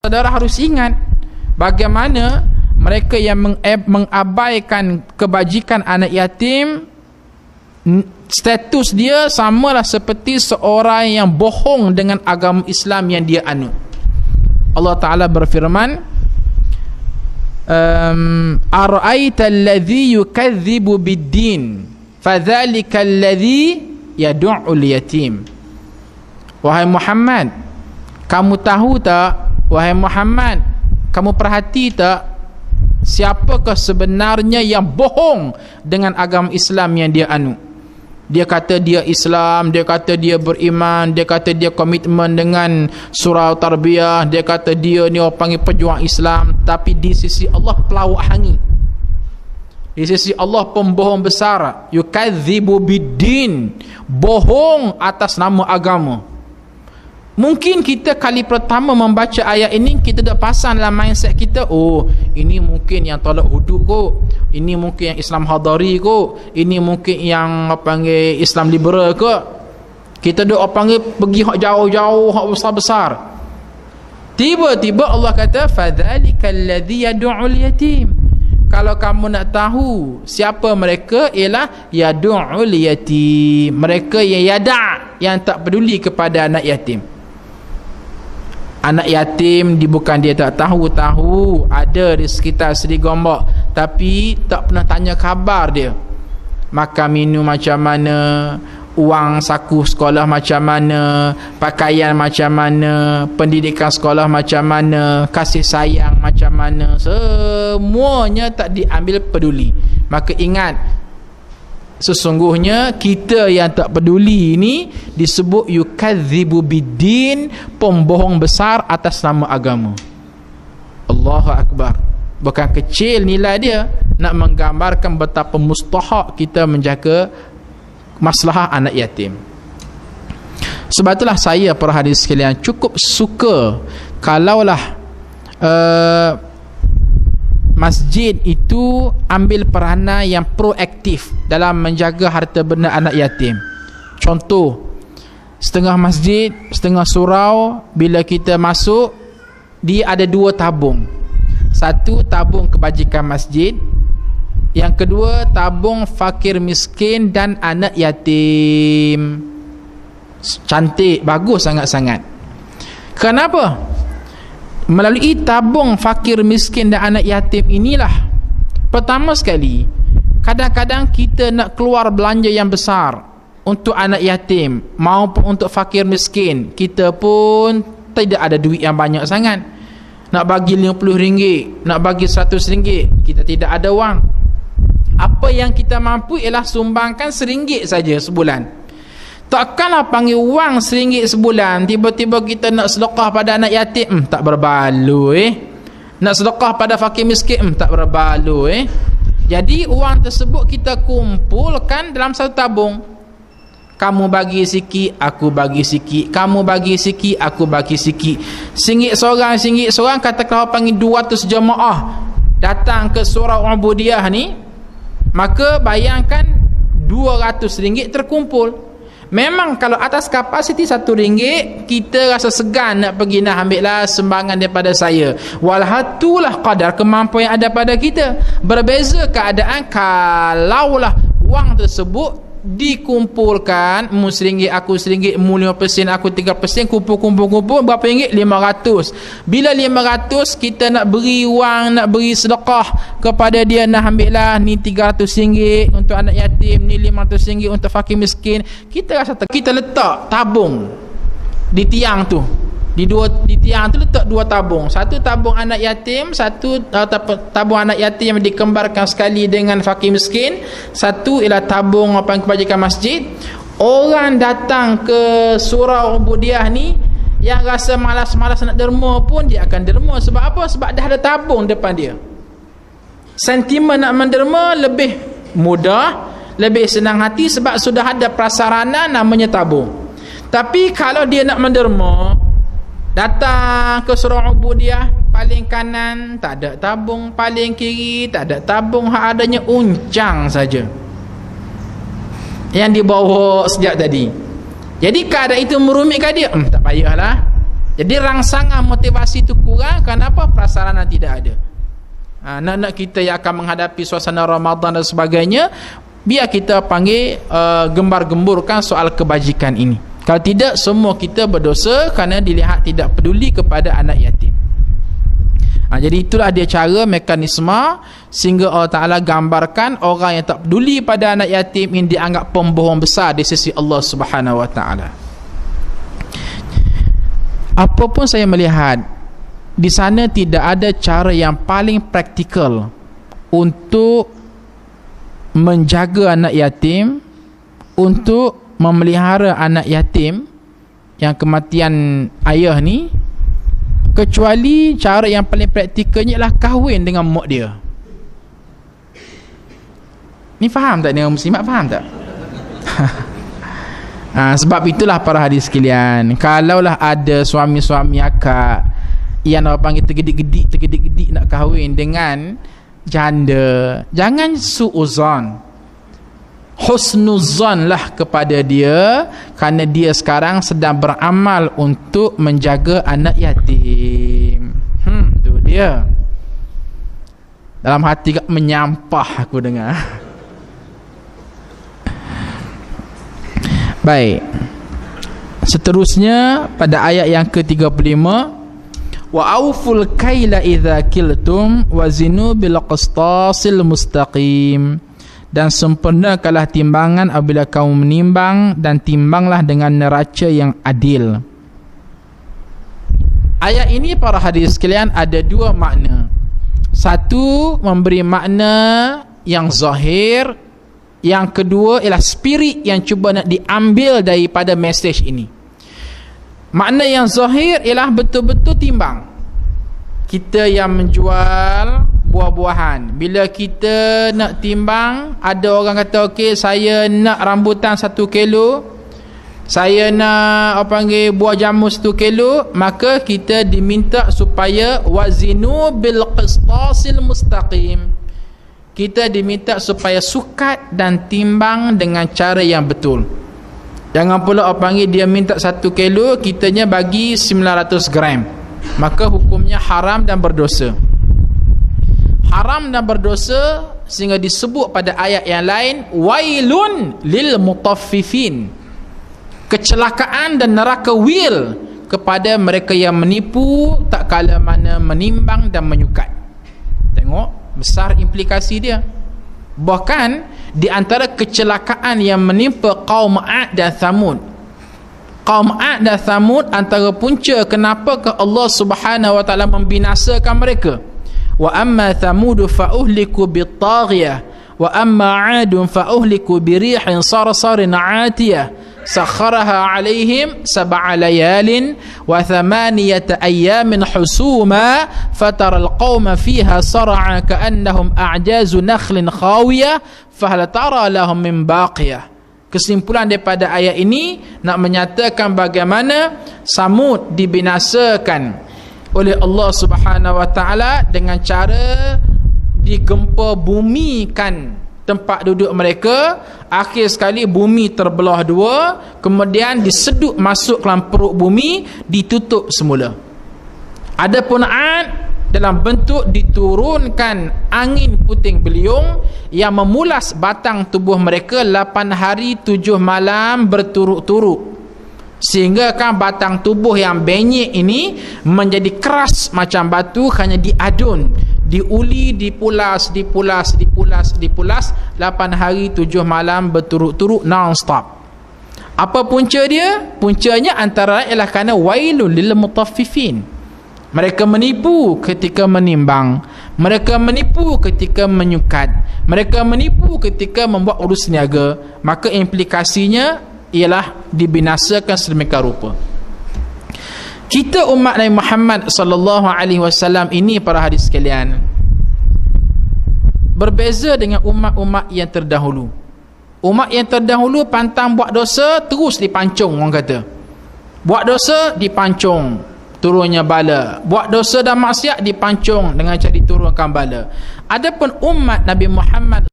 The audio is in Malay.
saudara harus ingat bagaimana mereka yang mengabaikan kebajikan anak yatim, status dia samalah seperti seorang yang bohong dengan agama Islam yang dia anut. Allah Ta'ala berfirman, ara'aita alladhi yukadzibu bid-din fadzalika alladhi yad'ul yatim. Wahai Muhammad, kamu tahu tak, wahai Muhammad, kamu perhati tak siapakah sebenarnya yang bohong dengan agama Islam yang dia anut? Dia kata dia Islam, dia kata dia beriman, dia kata dia komitmen dengan surau tarbiyah, dia kata dia ni orang panggil pejuang Islam, tapi di sisi Allah pelawak hangi, di sisi Allah pembohong besar. Yukadzibu bid-din, bohong atas nama agama. Mungkin kita kali pertama membaca ayat ini, kita dah pasang dalam mindset kita, oh ini mungkin yang tolak hudud kot, ini mungkin yang Islam hadari kot, ini mungkin yang apa panggil Islam liberal kot. Kita dah apa panggil pergi hak jauh-jauh, hak besar-besar. Tiba-tiba Allah kata fadzalikal ladzi yad'ul yatim. Kalau kamu nak tahu siapa mereka, ialah yad'ul yatim, mereka yang yada', yang tak peduli kepada anak yatim. Anak yatim bukan dia tak tahu ada di sekitar Seri Gombak, tapi tak pernah tanya khabar dia. Makan minum macam mana, wang saku sekolah macam mana, pakaian macam mana, pendidikan sekolah macam mana, kasih sayang macam mana, semuanya tak diambil peduli. Maka ingat, sesungguhnya kita yang tak peduli ini disebut yukadzibu bid-din, pembohong besar atas nama agama. Allahu Akbar. Bukan kecil nilai dia, nak menggambarkan betapa mustahak kita menjaga masalah anak yatim. Sebab itulah saya, para hadirin sekalian, cukup suka kalaulah masjid itu ambil peranan yang proaktif dalam menjaga harta benda anak yatim. Contoh, setengah masjid, setengah surau, bila kita masuk, dia ada 2 tabung. Satu, tabung kebajikan masjid. Yang kedua, tabung fakir miskin dan anak yatim. Cantik, bagus sangat-sangat. Kenapa? Melalui tabung fakir miskin dan anak yatim inilah, pertama sekali, kadang-kadang kita nak keluar belanja yang besar untuk anak yatim maupun untuk fakir miskin, kita pun tidak ada duit yang banyak sangat. Nak bagi RM50, nak bagi RM100, kita tidak ada wang. Apa yang kita mampu ialah sumbangkan RM1 saja sebulan. Takkanlah panggil wang RM1 sebulan, tiba-tiba kita nak sedekah pada anak yatim, tak berbaloi. Nak sedekah pada fakir miskin, tak berbaloi. Jadi wang tersebut kita kumpulkan dalam satu tabung. Kamu bagi sikit, aku bagi sikit, kamu bagi sikit, aku bagi sikit. RM1 seorang, katakanlah panggil 200 jemaah datang ke surau ubudiyah ni, maka bayangkan RM200 terkumpul. Memang kalau atas kapasiti RM1, kita rasa segan nak pergi nak ambil lah sumbangan daripada saya. Walhatulah qadar kemampuan yang ada pada kita. Berbeza keadaan kalaulah wang tersebut dikumpulkan, mu RM1, aku RM1, mu 5%, aku 3%, kumpul berapa ringgit? RM500. Bila RM500 kita nak beri wang, nak beri sedekah kepada dia, nak ambil lah ni RM300 untuk anak yatim, ni RM500 untuk fakir miskin, kita rasa kita letak tabung di tiang tu. Di tiang tu letak 2 tabung. Satu tabung anak yatim, satu tabung anak yatim yang dikembarkan sekali dengan fakir miskin, satu ialah tabung apa kebajikan masjid. Orang datang ke surau ubudiyah ni yang rasa malas-malas nak derma pun dia akan derma. Sebab apa? Sebab dah ada tabung depan dia. Sentimen nak menderma lebih mudah, lebih senang hati sebab sudah ada prasarana namanya tabung. Tapi kalau dia nak menderma, datang ke surau ubudiyah, paling kanan tak ada tabung, paling kiri tak ada tabung, hak adanya uncang saja yang dibawa sejak tadi. Jadi keadaan itu merumitkan dia, tak payahlah, Jadi rangsangan motivasi itu kurang. Kenapa? Prasarana tidak ada. Anak-anak kita yang akan menghadapi suasana Ramadan dan sebagainya, biar kita panggil gembar-gemburkan soal kebajikan ini. Kalau tidak, semua kita berdosa kerana dilihat tidak peduli kepada anak yatim. Jadi itulah dia cara, mekanisme sehingga Allah Ta'ala gambarkan orang yang tak peduli pada anak yatim ini dianggap pembohong besar di sisi Allah Subhanahu Wa Ta'ala. Apapun saya melihat, di sana tidak ada cara yang paling praktikal untuk menjaga anak yatim, untuk memelihara anak yatim yang kematian ayah ni, kecuali cara yang paling praktikalnya ialah kahwin dengan mak dia. Ni faham tak dengan muslimat? Faham tak? Sebab itulah para hadis sekalian, kalaulah ada suami-suami akak yang orang panggil tergedik-gedik nak kahwin dengan janda, jangan suuzon, husnuzon lah kepada dia, kerana dia sekarang sedang beramal untuk menjaga anak yatim. Tu dia. Dalam hati menyampah aku dengar. Baik. Seterusnya pada ayat yang ke-35, wa auful kaila idza kiltum wazinu bil qistasil mustaqim, dan sempurnakanlah timbangan apabila kamu menimbang, dan timbanglah dengan neraca yang adil. Ayat ini para hadis sekalian ada dua makna. Satu, memberi makna yang zahir. Yang kedua ialah spirit yang cuba nak diambil daripada mesej ini. Makna yang zahir ialah betul-betul timbang. Kita yang menjual buah-buahan, bila kita nak timbang, ada orang kata okey, saya nak rambutan 1 kilo, saya nak buah jamu 1 kilo, maka kita diminta supaya wazinu bil qistasil mustaqim. Kita diminta supaya sukat dan timbang dengan cara yang betul. Jangan pula dia minta 1 kilo, kitanya bagi 900 gram, maka hukumnya haram dan berdosa. Haram dan berdosa sehingga disebut pada ayat yang lain, wailun lil mutaffifin, kecelakaan dan neraka wil kepada mereka yang menipu tak kala mana menimbang dan menyukat. Tengok besar implikasi dia. Bahkan di antara kecelakaan yang menimpa kaum Ad dan Thamud, kaum Ad dan Thamud, antara punca kenapa ke Allah Subhanahu Wa Taala membinasakan mereka, wa amma Thamud fa uhliku bit-taghiyah wa amma 'Ad fa uhliku bi rihin sarsarin 'atiyah sakharaha 'alaihim 7 layalin wa 8 ayyamin husuma fataral qauma fiha sar'a ka'annahum a'jazu nakhlin khawiyah fahal tara lahum min baqiyah. Kesimpulan daripada ayat ini nak menyatakan bagaimana Samud dibinasakan oleh Allah Subhanahu Wa Taala dengan cara digempa bumikan tempat duduk mereka. Akhir sekali bumi terbelah 2, kemudian disedut masuk ke dalam perut bumi, ditutup semula. Adapun Ad, dalam bentuk diturunkan angin puting beliung yang memulas batang tubuh mereka 8 hari 7 malam berturut-turut, sehingga kan batang tubuh yang benyek ini menjadi keras macam batu, hanya diadun, diuli, dipulas 8 hari 7 malam berturut-turut non-stop. Apa punca dia? Puncanya antara ialah kerana wailul lil mutaffifin. Mereka menipu ketika menimbang, mereka menipu ketika menyukat, mereka menipu ketika membuat urus niaga, maka implikasinya ialah dibinasakan sedemikian rupa. Kita umat Nabi Muhammad sallallahu alaihi wasallam ini para hadis sekalian, berbeza dengan umat-umat yang terdahulu. Umat yang terdahulu pantang buat dosa, terus dipancung, orang kata. Buat dosa dipancung, turunnya bala. Buat dosa dan maksiat dipancung dengan cara diturunkan bala. Adapun umat Nabi Muhammad